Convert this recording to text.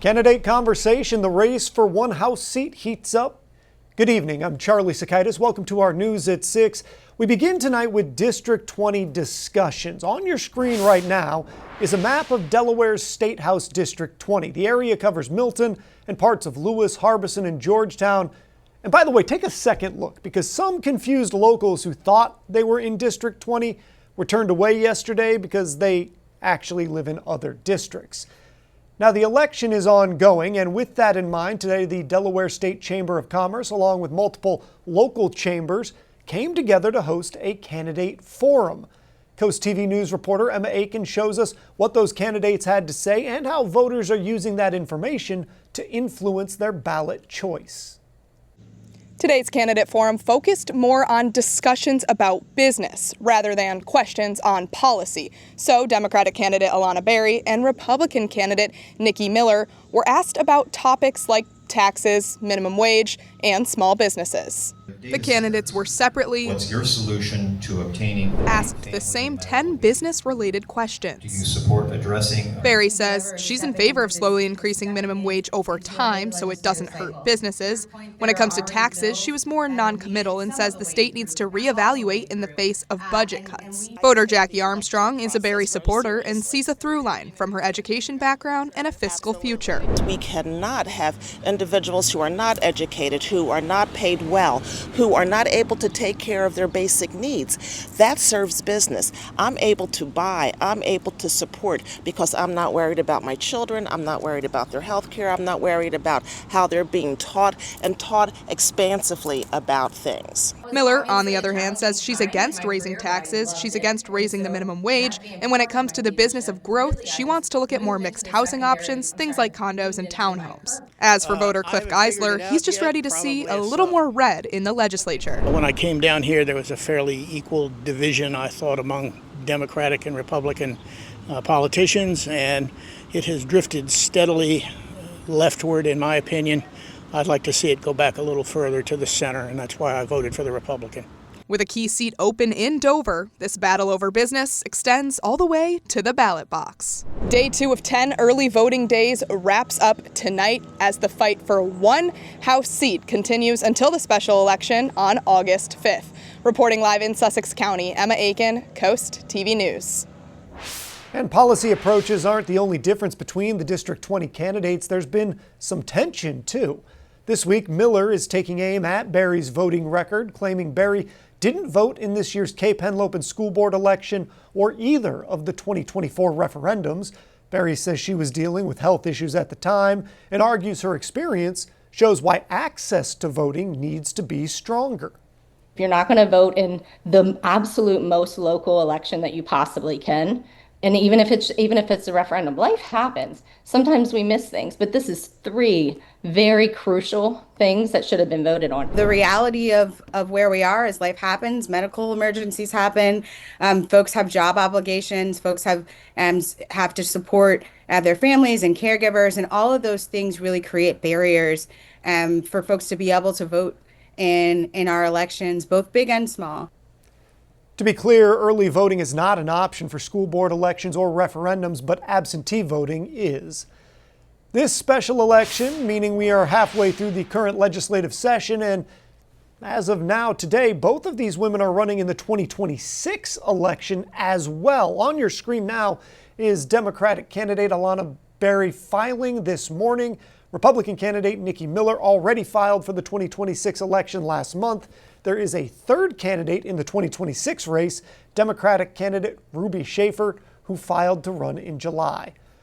Candidate conversation, the race for one House seat heats up. Good evening, I'm Charlie Sakaitis. Welcome to our News at 6. We begin tonight with District 20 discussions. On your screen right now is a map of Delaware's State House District 20. The area covers Milton and parts of Lewis, Harbison, and Georgetown. And by the way, take a second look, because some confused locals who thought they were in District 20 were turned away yesterday because they actually live in other districts. Now, the election is ongoing, and with that in mind, today the Delaware State Chamber of Commerce, along with multiple local chambers, came together to host a candidate forum. Coast TV News reporter Emma Aiken shows us what those candidates had to say and how voters are using that information to influence their ballot choice. Today's candidate forum focused more on discussions about business rather than questions on policy. So Democratic candidate Alana Berry and Republican candidate Nikki Miller were asked about topics like taxes, minimum wage, and small businesses. The candidates were separately What's your solution to obtaining asked the same 10 business-related questions. Do you support addressing Berry says she's in favor of slowly increasing minimum wage over time so it doesn't hurt businesses. When it comes to taxes, she was more non-committal and says the state needs to reevaluate in the face of budget cuts. Voter Jackie Armstrong is a Berry supporter and sees a through line from her education background and a fiscal future. We cannot have individuals who are not educated, who are not paid well, who are not able to take care of their basic needs. That serves business. I'm able to buy, I'm able to support because I'm not worried about my children, I'm not worried about their health care, I'm not worried about how they're being taught and taught expansively about things. Miller, on the other hand, says she's against raising taxes, she's against raising the minimum wage, and when it comes to the business of growth, she wants to look at more mixed housing options, things like condos and townhomes. As for voter Cliff Geisler, he's just ready to see a little more red in the legislature. When I came down here, there was a fairly equal division, I thought, among Democratic and Republican politicians, and it has drifted steadily leftward, in my opinion. I'd like to see it go back a little further to the center, and that's why I voted for the Republican. With a key seat open in Dover, this battle over business extends all the way to the ballot box. Day 2 of 10 early voting days wraps up tonight as the fight for one House seat continues until the special election on August 5th. Reporting live in Sussex County, Emma Aiken, Coast TV News. And policy approaches aren't the only difference between the District 20 candidates. There's been some tension, too. This week, Miller is taking aim at Berry's voting record, claiming Berry didn't vote in this year's Cape Henlopen School Board election or either of the 2024 referendums. Berry says she was dealing with health issues at the time and argues her experience shows why access to voting needs to be stronger. If you're not going to vote in the absolute most local election that you possibly can, and even if it's a referendum, life happens. Sometimes we miss things, but this is 3 very crucial things that should have been voted on. The reality of where we are is life happens, medical emergencies happen, folks have job obligations, folks have to support their families and caregivers, and all of those things really create barriers for folks to be able to vote in our elections, both big and small. To be clear, early voting is not an option for school board elections or referendums, but absentee voting is. This special election, meaning we are halfway through the current legislative session, and as of now, today, both of these women are running in the 2026 election as well. On your screen now is Democratic candidate Alana Berry filing this morning. Republican candidate Nikki Miller already filed for the 2026 election last month. There is a third candidate in the 2026 race, Democratic candidate Ruby Schaefer, who filed to run in July.